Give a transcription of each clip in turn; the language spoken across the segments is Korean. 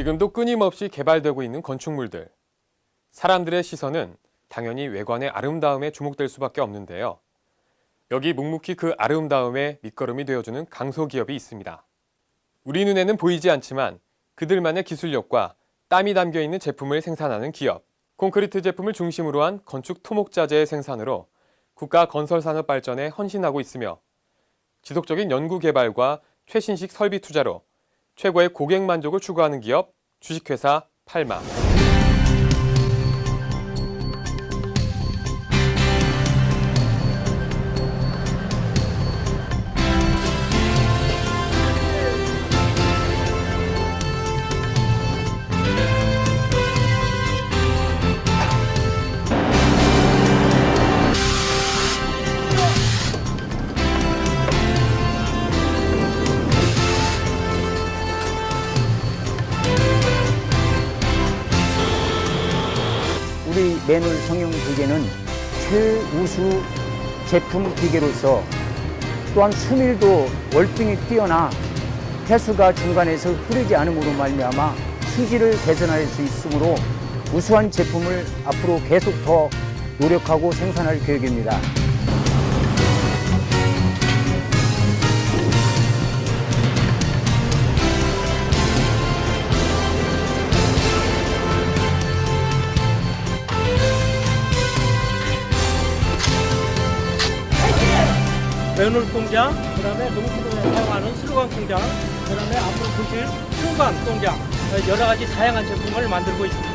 지금도 끊임없이 개발되고 있는 건축물들. 사람들의 시선은 당연히 외관의 아름다움에 주목될 수밖에 없는데요. 여기 묵묵히 그 아름다움의 밑거름이 되어주는 강소기업이 있습니다. 우리 눈에는 보이지 않지만 그들만의 기술력과 땀이 담겨 있는 제품을 생산하는 기업. 콘크리트 제품을 중심으로 한 건축 토목자재의 생산으로 국가 건설 산업 발전에 헌신하고 있으며 지속적인 연구 개발과 최신식 설비 투자로 최고의 고객 만족을 추구하는 기업 주식회사 팔마. 우리 매놀 성형 기계는 최우수 제품 기계로서 또한 수밀도 월등히 뛰어나 폐수가 중간에서 흐르지 않음으로 말미암아 수질을 개선할 수 있으므로 우수한 제품을 앞으로 계속 더 노력하고 생산할 계획입니다. 매놀 공장, 그다음에 농수로에 사용하는 수로관 공장, 그다음에 앞으로 보실 수관 공장, 여러 가지 다양한 제품을 만들고 있습니다.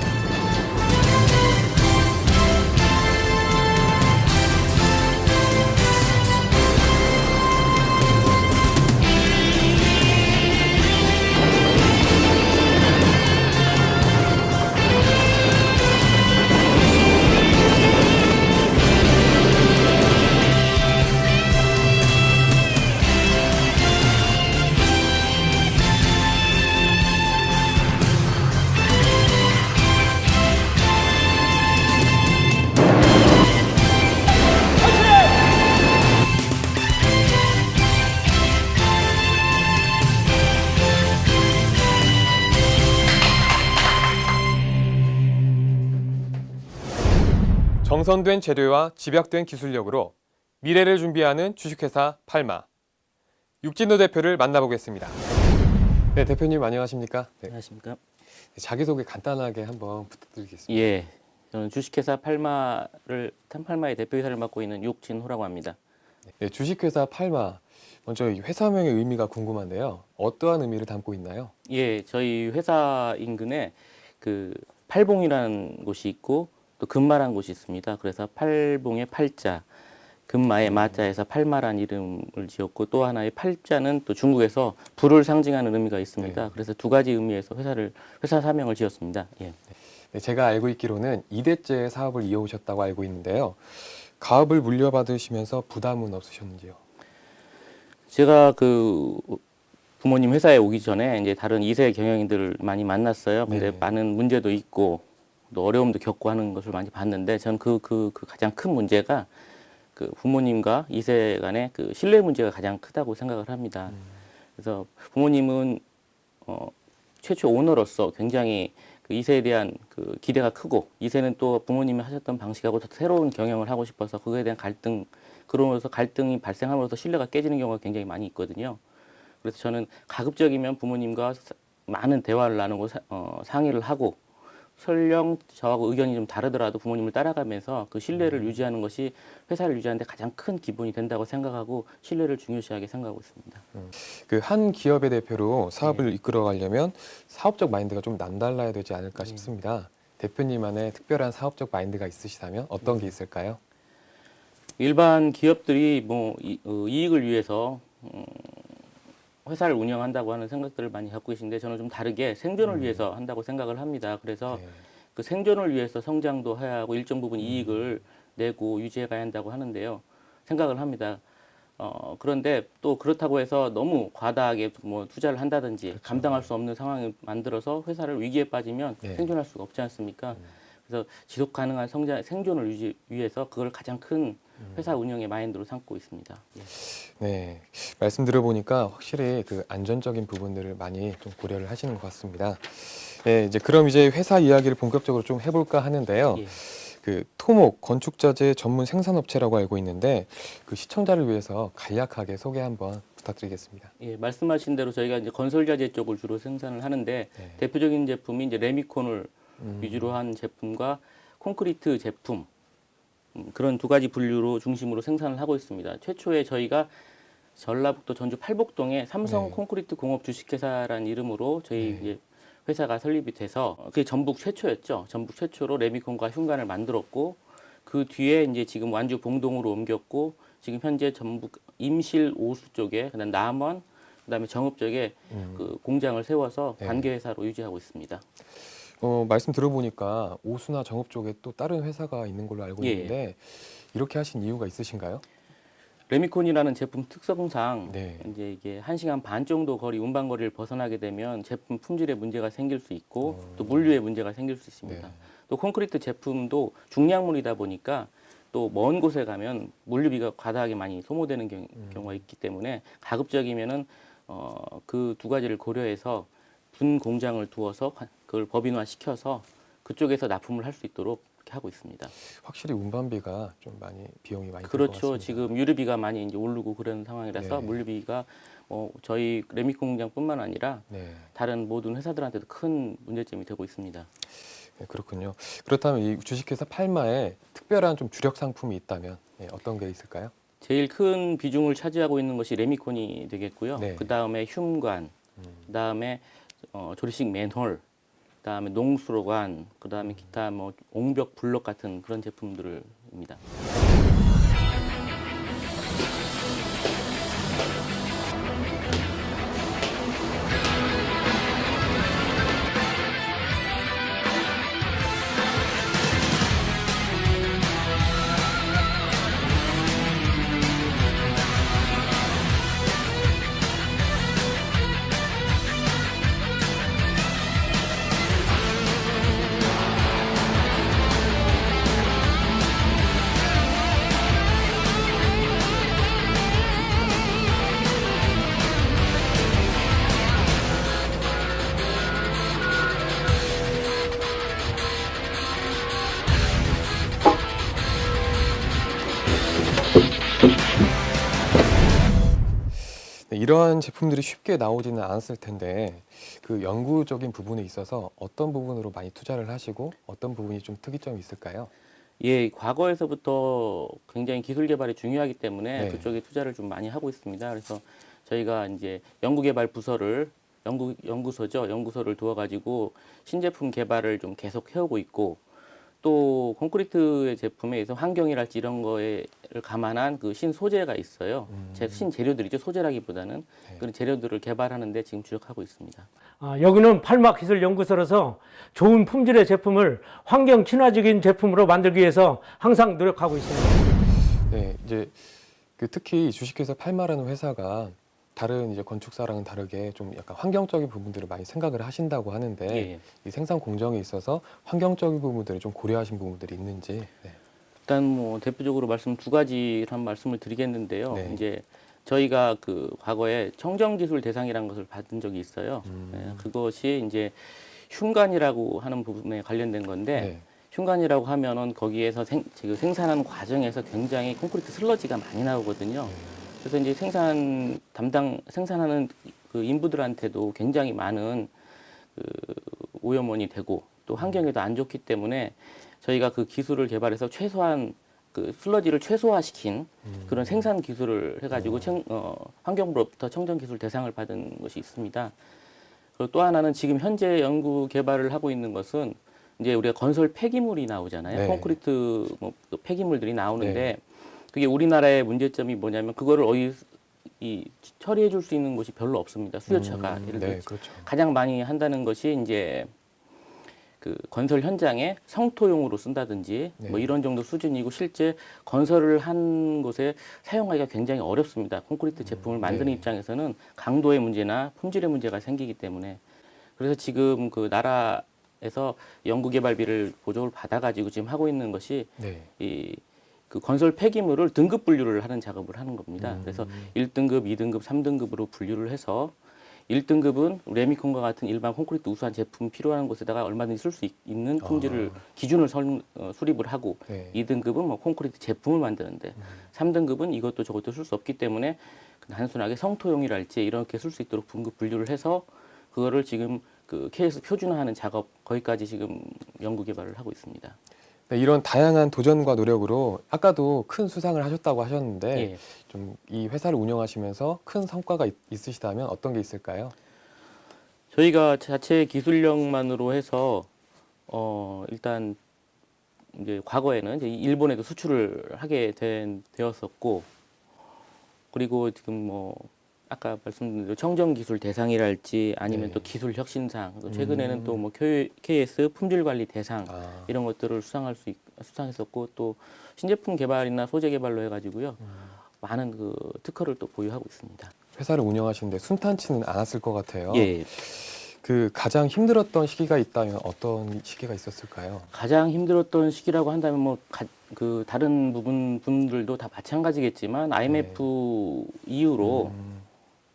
정선된 재료와 집약된 기술력으로 미래를 준비하는 주식회사 팔마. 육진호 대표를 만나보겠습니다. 네, 대표님 안녕하십니까? 네, 안녕하십니까? 자기소개 간단하게 한번 부탁드리겠습니다. 예, 저는 주식회사 팔마의 대표이사를 맡고 있는 육진호라고 합니다. 네, 주식회사 팔마. 먼저 이 회사명의 의미가 궁금한데요. 어떠한 의미를 담고 있나요? 예, 저희 회사 인근에 그 팔봉이라는 곳이 있고 또 금마라는 곳이 있습니다. 그래서 팔봉의 팔자, 금마의 마자에서 팔마라는 이름을 지었고 또 하나의 팔자는 또 중국에서 불을 상징하는 의미가 있습니다. 네. 그래서 두 가지 의미에서 회사 사명을 지었습니다. 예. 네, 제가 알고 있기로는 2대째 사업을 이어오셨다고 알고 있는데요. 가업을 물려받으시면서 부담은 없으셨는지요? 제가 그 부모님 회사에 오기 전에 이제 다른 2세 경영인들을 많이 만났어요. 근데 네. 많은 문제도 있고 또 어려움도 겪고 하는 것을 많이 봤는데 저는 그 가장 큰 문제가 그 부모님과 2세 간의 그 신뢰 문제가 가장 크다고 생각을 합니다. 그래서 부모님은 최초 오너로서 굉장히 그 2세에 대한 그 기대가 크고 2세는 또 부모님이 하셨던 방식하고 더 새로운 경영을 하고 싶어서 그거에 대한 그러면서 갈등이 발생함으로써 신뢰가 깨지는 경우가 굉장히 많이 있거든요. 그래서 저는 가급적이면 부모님과 많은 대화를 나누고 상의를 하고 설령 저하고 의견이 좀 다르더라도 부모님을 따라가면서 그 신뢰를 유지하는 것이 회사를 유지하는 데 가장 큰 기본이 된다고 생각하고 신뢰를 중요시하게 생각하고 있습니다. 그 한 기업의 대표로 사업을 이끌어가려면 사업적 마인드가 좀 남달라야 되지 않을까 싶습니다. 대표님만의 특별한 사업적 마인드가 있으시다면 어떤 게 있을까요? 일반 기업들이 뭐 이익을 위해서 회사를 운영한다고 하는 생각들을 많이 갖고 계신데 저는 좀 다르게 생존을 위해서 한다고 생각을 합니다. 그래서 네. 그 생존을 위해서 성장도 해야 하고 일정 부분 이익을 내고 유지해 가야 한다고 하는데요. 생각을 합니다. 그런데 또 그렇다고 해서 너무 과다하게 뭐 투자를 한다든지 그렇죠. 감당할 수 없는 상황을 만들어서 회사를 위기에 빠지면 네. 생존할 수가 없지 않습니까? 그래서 지속 가능한 생존을 위해서 그걸 가장 큰 회사 운영의 마인드로 삼고 있습니다. 예. 네, 말씀 들어보니까 확실히 그 안전적인 부분들을 많이 좀 고려를 하시는 것 같습니다. 네, 이제 그럼 이제 회사 이야기를 본격적으로 좀 해볼까 하는데요. 예. 그 토목 건축자재 전문 생산업체라고 알고 있는데 그 시청자를 위해서 간략하게 소개 한번 부탁드리겠습니다. 예, 말씀하신 대로 저희가 이제 건설자재 쪽을 주로 생산을 하는데 네. 대표적인 제품이 이제 레미콘을 음. 위주로 한 제품과 콘크리트 제품 그런 두 가지 분류로 중심으로 생산을 하고 있습니다. 최초에 저희가 전라북도 전주 팔복동에 삼성 네. 콘크리트 공업 주식회사라는 이름으로 저희 네. 이제 회사가 설립이 돼서 그게 전북 최초였죠. 전북 최초로 레미콘과 흉관을 만들었고 그 뒤에 이제 지금 완주 봉동으로 옮겼고 지금 현재 전북 임실 오수 쪽에 그다음 남원 그다음에 정읍 쪽에 그 공장을 세워서 네. 관계 회사로 유지하고 있습니다. 말씀 들어보니까 오수나 정읍 쪽에 또 다른 회사가 있는 걸로 알고 예. 있는데 이렇게 하신 이유가 있으신가요? 레미콘이라는 제품 특성상 네. 이제 이게 1시간 반 정도 거리 운반 거리를 벗어나게 되면 제품 품질에 문제가 생길 수 있고 또 물류에 문제가 생길 수 있습니다. 네. 또 콘크리트 제품도 중량물이다 보니까 또 먼 곳에 가면 물류비가 과다하게 많이 소모되는 경우가 있기 때문에 가급적이면은 그 두 가지를 고려해서 분 공장을 두어서 그걸 법인화 시켜서 그쪽에서 납품을 할 수 있도록 이렇게 하고 있습니다. 확실히 운반비가 좀 많이 비용이 많이 들 것 그렇죠. 같습니다. 지금 유류비가 많이 이제 오르고 그런 상황이라서 네. 물류비가 저희 레미콘 공장뿐만 아니라 네. 다른 모든 회사들한테도 큰 문제점이 되고 있습니다. 네, 그렇군요. 그렇다면 이 주식회사 팔마에 특별한 좀 주력 상품이 있다면 어떤 게 있을까요? 제일 큰 비중을 차지하고 있는 것이 레미콘이 되겠고요. 네. 그 다음에 흉관, 그 다음에 조리식 맨홀, 그 다음에 농수로관, 그 다음에 기타 뭐 옹벽 블럭 같은 그런 제품들입니다. 네, 이러한 제품들이 쉽게 나오지는 않았을 텐데 그 연구적인 부분에 있어서 어떤 부분으로 많이 투자를 하시고 어떤 부분이 좀 특이점이 있을까요? 예, 과거에서부터 굉장히 기술 개발이 중요하기 때문에 네. 그쪽에 투자를 좀 많이 하고 있습니다. 그래서 저희가 이제 연구개발 부서를 연구소를 두어가지고 신제품 개발을 좀 계속 해오고 있고 또 콘크리트의 제품에 의해서 환경이랄지 이런 거에 감안한 그 신소재가 있어요. 신재료들이죠. 소재라기보다는 네. 그런 재료들을 개발하는데 지금 주력하고 있습니다. 여기는 팔막기술연구소로서 좋은 품질의 제품을 환경 친화적인 제품으로 만들기 위해서 항상 노력하고 있습니다. 네, 이제 그 특히 주식회사 팔마라는 회사가 다른 이제 건축사랑은 다르게 좀 약간 환경적인 부분들을 많이 생각을 하신다고 하는데 예. 이 생산 공정에 있어서 환경적인 부분들을 좀 고려하신 부분들이 있는지. 네. 일단 뭐 대표적으로 두 가지 한 말씀을 드리겠는데요. 네. 이제 저희가 그 과거에 청정기술 대상이라는 것을 받은 적이 있어요. 네, 그것이 이제 흉관이라고 하는 부분에 관련된 건데 네. 흉관이라고 하면은 거기에서 지금 생산하는 과정에서 굉장히 콘크리트 슬러지가 많이 나오거든요. 그래서 이제 생산하는 그 인부들한테도 굉장히 많은 그 오염원이 되고 또 환경에도 안 좋기 때문에 저희가 그 기술을 개발해서 최소한 그 슬러지를 최소화시킨 그런 생산 기술을 해가지고 환경부로부터 청정기술 대상을 받은 것이 있습니다. 그리고 또 하나는 지금 현재 연구 개발을 하고 있는 것은 이제 우리가 건설 폐기물이 나오잖아요. 네. 콘크리트 뭐 폐기물들이 나오는데 네. 그게 우리나라의 문제점이 뭐냐면 그거를 처리해 줄 수 있는 곳이 별로 없습니다. 수요처가 예를 들어 네, 그렇죠. 가장 많이 한다는 것이 이제 그 건설 현장에 성토용으로 쓴다든지 네. 뭐 이런 정도 수준이고 실제 건설을 한 곳에 사용하기가 굉장히 어렵습니다. 콘크리트 제품을 만드는 네. 입장에서는 강도의 문제나 품질의 문제가 생기기 때문에 그래서 지금 그 나라에서 연구개발비를 보조를 받아가지고 지금 하고 있는 것이 네. 그 건설 폐기물을 등급 분류를 하는 작업을 하는 겁니다. 그래서 1등급, 2등급, 3등급으로 분류를 해서 1등급은 레미콘과 같은 일반 콘크리트 우수한 제품 필요한 곳에다가 얼마든지 쓸 수 있는 품질을 기준을 수립을 하고 네. 2등급은 뭐 콘크리트 제품을 만드는데 3등급은 이것도 저것도 쓸 수 없기 때문에 단순하게 성토용이랄지 이렇게 쓸 수 있도록 분급 분류를 해서 그거를 지금 그 KS 표준화하는 작업 거기까지 지금 연구 개발을 하고 있습니다. 네, 이런 다양한 도전과 노력으로 아까도 큰 수상을 하셨다고 하셨는데 예. 좀 이 회사를 운영하시면서 큰 성과가 있으시다면 어떤 게 있을까요? 저희가 자체 기술력만으로 해서 일단 이제 과거에는 이제 일본에도 수출을 하게 되었었고 그리고 지금 뭐 아까 말씀드린 대로 청정기술 대상이랄지 아니면 네. 또 기술 혁신상 또 최근에는 또 뭐 KS 품질관리 대상 이런 것들을 수상했었고 또 신제품 개발이나 소재 개발로 해가지고요 많은 그 특허를 또 보유하고 있습니다. 회사를 운영하시는데 순탄치는 않았을 것 같아요. 예. 그 가장 힘들었던 시기가 있다면 어떤 시기가 있었을까요? 가장 힘들었던 시기라고 한다면 뭐 그 다른 분들도 다 마찬가지겠지만 IMF 이후로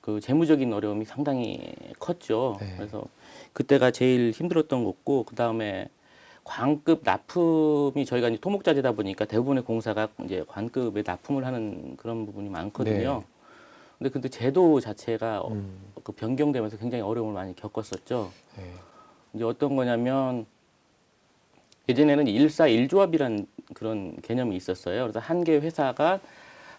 그 재무적인 어려움이 상당히 컸죠. 네. 그래서 그때가 제일 힘들었던 거고 그 다음에 관급 납품이 저희가 이제 토목자재다 보니까 대부분의 공사가 이제 관급에 납품을 하는 그런 부분이 많거든요. 근데 제도 자체가 그 변경되면서 굉장히 어려움을 많이 겪었었죠. 네. 이제 어떤 거냐면 예전에는 1사1조합이란 그런 개념이 있었어요. 그래서 한 개 회사가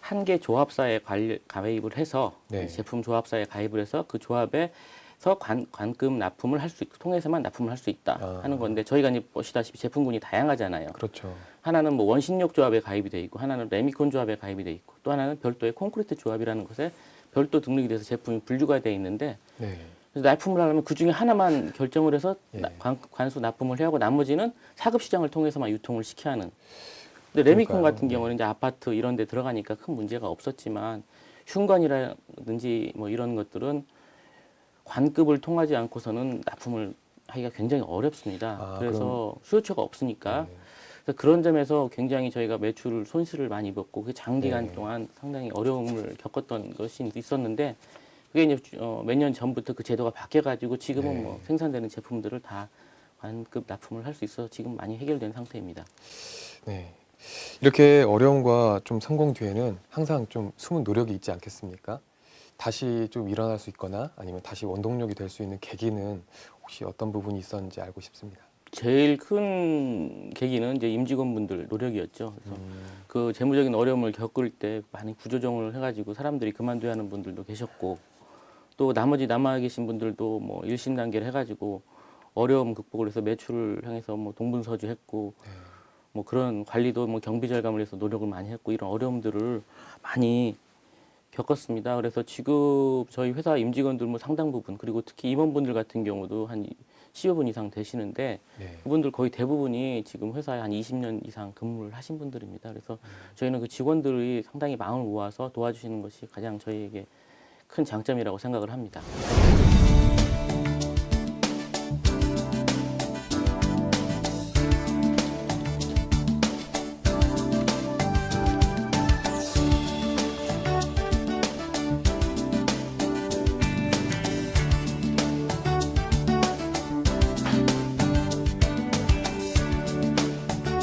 한 개 조합사에 가입을 해서 네. 제품 조합사에 가입을 해서 그 조합에서 관급 납품을 할 수 있고 통해서만 납품을 할 수 있다 하는 건데 저희가 이제 보시다시피 제품군이 다양하잖아요. 그렇죠. 하나는 뭐 원심력 조합에 가입이 돼 있고 하나는 레미콘 조합에 가입이 돼 있고 또 하나는 별도의 콘크리트 조합이라는 것에 별도 등록이 돼서 제품이 분류가 돼 있는데 네. 그래서 납품을 하려면 그 중에 하나만 결정을 해서 예. 관수 납품을 해야 하고 나머지는 사급 시장을 통해서만 유통을 시켜야 하는. 근데 레미콘 그러니까요. 같은 경우는 이제 아파트 이런 데 들어가니까 큰 문제가 없었지만 흉관이라든지 뭐 이런 것들은 관급을 통하지 않고서는 납품을 하기가 굉장히 어렵습니다. 그래서 수요처가 없으니까 네. 그래서 그런 점에서 굉장히 저희가 매출 손실을 많이 입었고 그 장기간 네. 동안 상당히 어려움을 겪었던 것이 있었는데 그게 이제 몇 년 전부터 그 제도가 바뀌어가지고 지금은 네. 뭐 생산되는 제품들을 다 관급 납품을 할 수 있어서 지금 많이 해결된 상태입니다. 네. 이렇게 어려움과 좀 성공 뒤에는 항상 좀 숨은 노력이 있지 않겠습니까? 다시 좀 일어날 수 있거나 아니면 다시 원동력이 될 수 있는 계기는 혹시 어떤 부분이 있었는지 알고 싶습니다. 제일 큰 계기는 이제 임직원분들 노력이었죠. 그래서 그 재무적인 어려움을 겪을 때 많이 구조조정을 해가지고 사람들이 그만둬야 하는 분들도 계셨고 또 나머지 남아 계신 분들도 뭐 일심 단계를 해가지고 어려움 극복을 해서 매출을 향해서 뭐 동분서주했고 뭐 그런 관리도 뭐 경비 절감을 해서 노력을 많이 했고 이런 어려움들을 많이 겪었습니다. 그래서 지금 저희 회사 임직원들 뭐 상당 부분 그리고 특히 임원분들 같은 경우도 한 10여 분 이상 되시는데 네. 그분들 거의 대부분이 지금 회사에 한 20년 이상 근무를 하신 분들입니다. 그래서 저희는 그 직원들이 상당히 마음을 모아서 도와주시는 것이 가장 저희에게 큰 장점이라고 생각을 합니다.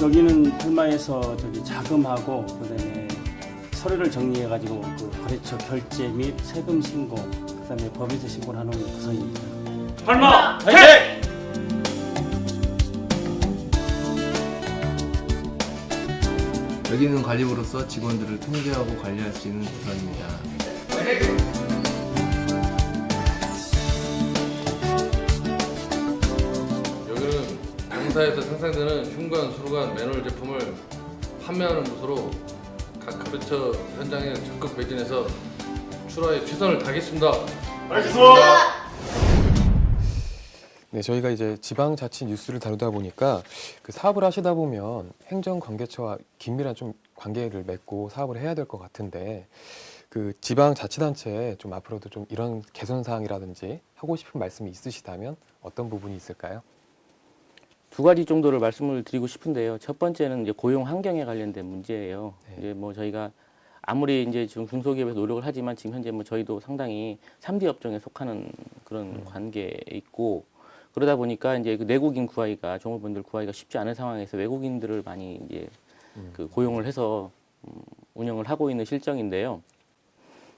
여기는 설마에서 저기 자금하고 그다음에 서류를 정리해가지고 그 거래처 결제 및 세금 신고 그다음에 법인세 신고를 하는 구성입니다. 설마 화이팅! 여기는 관리부로서 직원들을 통제하고 관리할 수 있는 부서입니다. 여기는 공사에서 생산되는 흉관, 수루관, 매놀 제품을 판매하는 부서로 각 거래처 현장에 적극 매진해서 출하에 최선을 다하겠습니다. 네, 저희가 이제 지방자치 뉴스를 다루다 보니까 그 사업을 하시다 보면 행정관계처와 긴밀한 좀 관계를 맺고 사업을 해야 될 것 같은데 그 지방자치단체에 좀 앞으로도 좀 이런 개선 사항이라든지 하고 싶은 말씀이 있으시다면 어떤 부분이 있을까요? 두 가지 정도를 말씀을 드리고 싶은데요. 첫 번째는 이제 고용 환경에 관련된 문제예요. 네. 이제 뭐 저희가 아무리 이제 지금 중소기업에서 노력을 하지만 지금 현재 뭐 저희도 상당히 3D 업종에 속하는 그런 관계에 있고 그러다 보니까 이제 그 내국인 구하기가 종업원들 구하기가 쉽지 않은 상황에서 외국인들을 많이 이제 그 고용을 해서 운영을 하고 있는 실정인데요.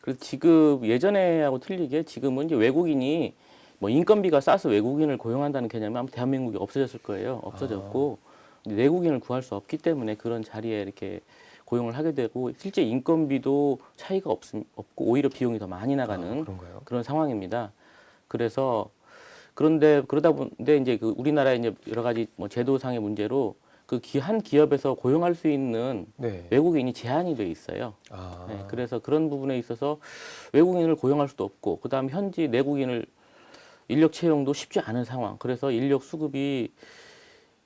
그래서 지금 예전에하고 틀리게 지금은 이제 외국인이 뭐 인건비가 싸서 외국인을 고용한다는 개념이 아마 대한민국에 없어졌을 거예요. 없어졌고 내국인을 구할 수 없기 때문에 그런 자리에 이렇게 고용을 하게 되고 실제 인건비도 차이가 없고 오히려 비용이 더 많이 나가는 그런가요? 그런 상황입니다. 그래서 그런데 그러다 보는데 이제 그 우리나라의 이제 여러 가지 뭐 제도상의 문제로 그 한 기업에서 고용할 수 있는 네. 외국인이 제한이 돼 있어요. 아, 네, 그래서 그런 부분에 있어서 외국인을 고용할 수도 없고 그다음 현지 내국인을 인력 채용도 쉽지 않은 상황. 그래서 인력 수급이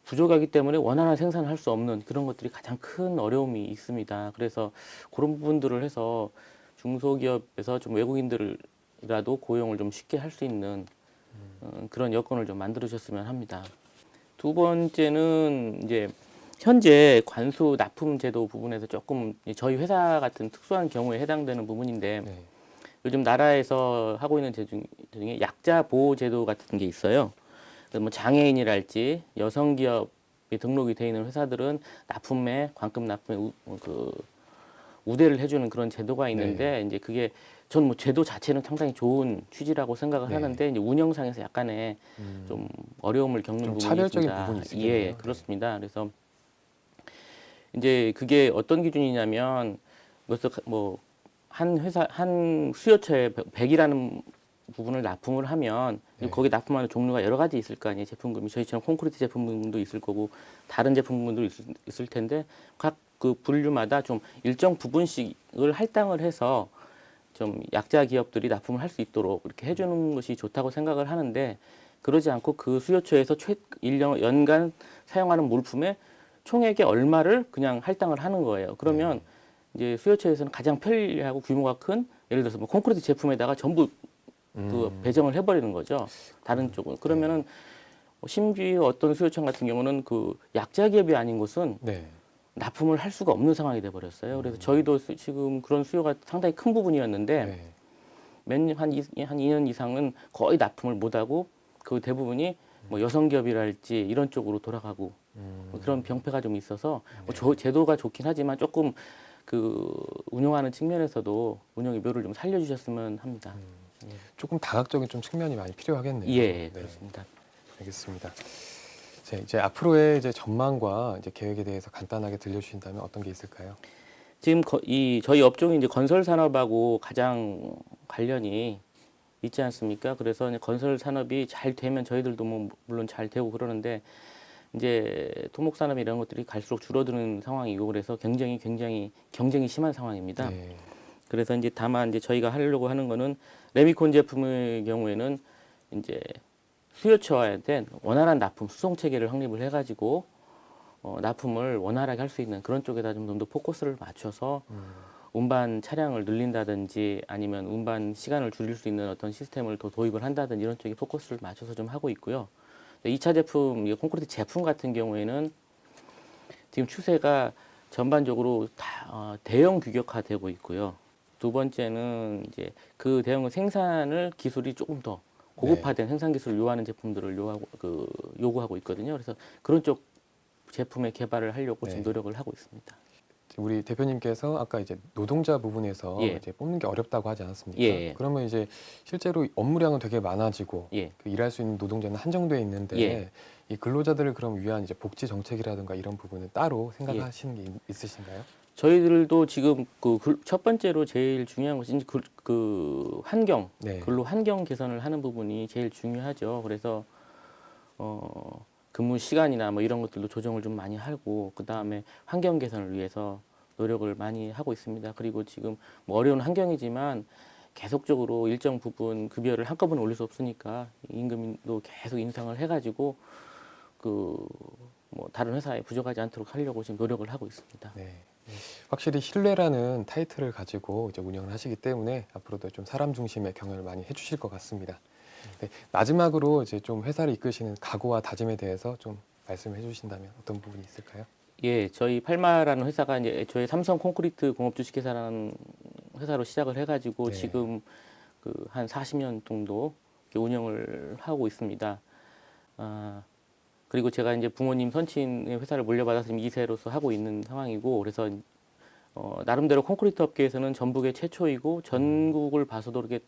부족하기 때문에 원활한 생산을 할 수 없는 그런 것들이 가장 큰 어려움이 있습니다. 그래서 그런 부분들을 해서 중소기업에서 좀 외국인들이라도 고용을 좀 쉽게 할 수 있는 그런 여건을 좀 만들어 주셨으면 합니다. 두 번째는 이제 현재 관수 납품 제도 부분에서 조금 저희 회사 같은 특수한 경우에 해당되는 부분인데 네. 요즘 나라에서 하고 있는 제도 중에 약자 보호 제도 같은 게 있어요. 그래서 뭐 장애인이랄지 여성 기업이 등록이 돼 있는 회사들은 납품에 관금 납품에 그 우대를 해주는 그런 제도가 있는데 이제 그게 전 뭐 제도 자체는 상당히 좋은 취지라고 생각을 네. 하는데 이제 운영상에서 약간의 좀 어려움을 겪는 좀 부분이 차별적인 있습니다. 부분이 있겠네요. 예, 그렇습니다. 그래서 이제 그게 어떤 기준이냐면 그래서 뭐 한 회사 한 수요처에 100이라는 부분을 납품을 하면 네. 거기 납품하는 종류가 여러 가지 있을 거 아니에요. 제품군이 저희처럼 콘크리트 제품군도 있을 거고 다른 제품군도 있을 텐데 각 그 분류마다 좀 일정 부분씩을 할당을 해서 좀 약자 기업들이 납품을 할 수 있도록 이렇게 해주는 것이 좋다고 생각을 하는데 그러지 않고 그 수요처에서 1년 연간 사용하는 물품의 총액의 얼마를 그냥 할당을 하는 거예요. 그러면 이제 수요처에서는 가장 편리하고 규모가 큰 예를 들어서 뭐 콘크리트 제품에다가 전부 그 배정을 해버리는 거죠. 다른 쪽은 그러면은 심지어 어떤 수요청 같은 경우는 그 약자 기업이 아닌 곳은 네. 납품을 할 수가 없는 상황이 돼 버렸어요. 그래서 저희도 지금 그런 수요가 상당히 큰 부분이었는데 네. 한 2년 이상은 거의 납품을 못 하고 그 대부분이 뭐 여성 기업이랄지 이런 쪽으로 돌아가고 뭐 그런 병폐가 좀 있어서 뭐 제도가 좋긴 하지만 조금 그 운영하는 측면에서도 운영의 묘를 좀 살려주셨으면 합니다. 조금 다각적인 좀 측면이 많이 필요하겠네요. 예, 네. 그렇습니다. 알겠습니다. 이제 앞으로의 이제 전망과 이제 계획에 대해서 간단하게 들려주신다면 어떤 게 있을까요? 지금 저희 업종이 이제 건설 산업하고 가장 관련이 있지 않습니까? 그래서 이제 건설 산업이 잘 되면 저희들도 뭐 물론 잘 되고 그러는데 이제 토목 산업 이런 것들이 갈수록 줄어드는 상황이고 그래서 굉장히 심한 상황입니다. 네. 그래서 이제 다만 이제 저희가 하려고 하는 거는 레미콘 제품의 경우에는 이제 수요처한테 원활한 납품 수송 체계를 확립을 해가지고 납품을 원활하게 할 수 있는 그런 쪽에다 좀 더 포커스를 맞춰서 운반 차량을 늘린다든지 아니면 운반 시간을 줄일 수 있는 어떤 시스템을 더 도입을 한다든지 이런 쪽에 포커스를 맞춰서 좀 하고 있고요. 2차 제품, 콘크리트 제품 같은 경우에는 지금 추세가 전반적으로 다 대형 규격화되고 있고요. 두 번째는 이제 그 대형 생산을 기술이 조금 더 고급화된 생산 기술을 요하는 제품들을 요구하고 있거든요. 그래서 그런 쪽 제품의 개발을 하려고 지금 노력을 하고 있습니다. 우리 대표님께서 아까 이제 노동자 부분에서 예. 이제 뽑는 게 어렵다고 하지 않았습니까? 예. 그러면 이제 실제로 업무량은 되게 많아지고 예. 그 일할 수 있는 노동자는 한정돼 있는데 예. 이 근로자들을 그럼 위한 이제 복지 정책이라든가 이런 부분은 따로 생각하시는 게 있으신가요? 저희들도 지금 첫 번째로 제일 중요한 것이 그 환경, 네. 근로 환경 개선을 하는 부분이 제일 중요하죠. 그래서 근무 시간이나 뭐 이런 것들도 조정을 좀 많이 하고 그 다음에 환경 개선을 위해서 노력을 많이 하고 있습니다. 그리고 지금 뭐 어려운 환경이지만 계속적으로 일정 부분 급여를 한꺼번에 올릴 수 없으니까 임금도 계속 인상을 해가지고 뭐 다른 회사에 부족하지 않도록 하려고 지금 노력을 하고 있습니다. 네. 확실히 신뢰라는 타이틀을 가지고 이제 운영을 하시기 때문에 앞으로도 좀 사람 중심의 경영을 많이 해주실 것 같습니다. 네, 마지막으로 이제 좀 회사를 이끄시는 각오와 다짐에 대해서 좀 말씀해 주신다면 어떤 부분이 있을까요? 예, 저희 팔마라는 회사가 이제 애초에 삼성 콘크리트 공업 주식회사라는 회사로 시작을 해가지고 네. 지금 그 한 40년 정도 이렇게 운영을 하고 있습니다. 그리고 제가 이제 부모님 선친의 회사를 물려받아서 지금 2세로서 하고 있는 상황이고, 그래서 나름대로 콘크리트 업계에서는 전북의 최초이고 전국을 봐서도 이렇게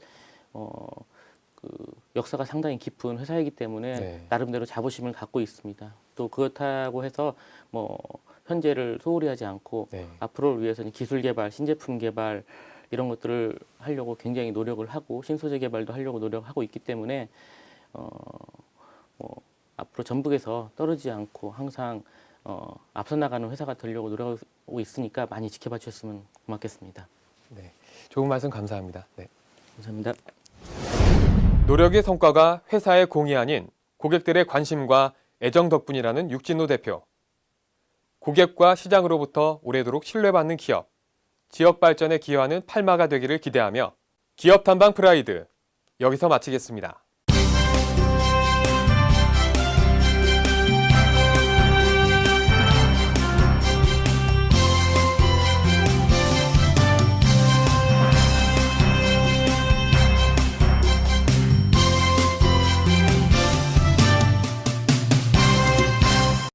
그 역사가 상당히 깊은 회사이기 때문에 네. 나름대로 자부심을 갖고 있습니다. 또 그렇다고 해서 뭐 현재를 소홀히 하지 않고 네. 앞으로를 위해서는 기술 개발, 신제품 개발 이런 것들을 하려고 굉장히 노력을 하고 신소재 개발도 하려고 노력하고 있기 때문에 뭐 앞으로 전북에서 떨어지지 않고 항상 앞서 나가는 회사가 되려고 노력하고 있으니까 많이 지켜봐 주셨으면 고맙겠습니다. 네. 좋은 말씀 감사합니다. 네. 감사합니다. 노력의 성과가 회사의 공이 아닌 고객들의 관심과 애정 덕분이라는 육진노 대표. 고객과 시장으로부터 오래도록 신뢰받는 기업, 지역 발전에 기여하는 팔마가 되기를 기대하며 기업 탐방 프라이드 여기서 마치겠습니다.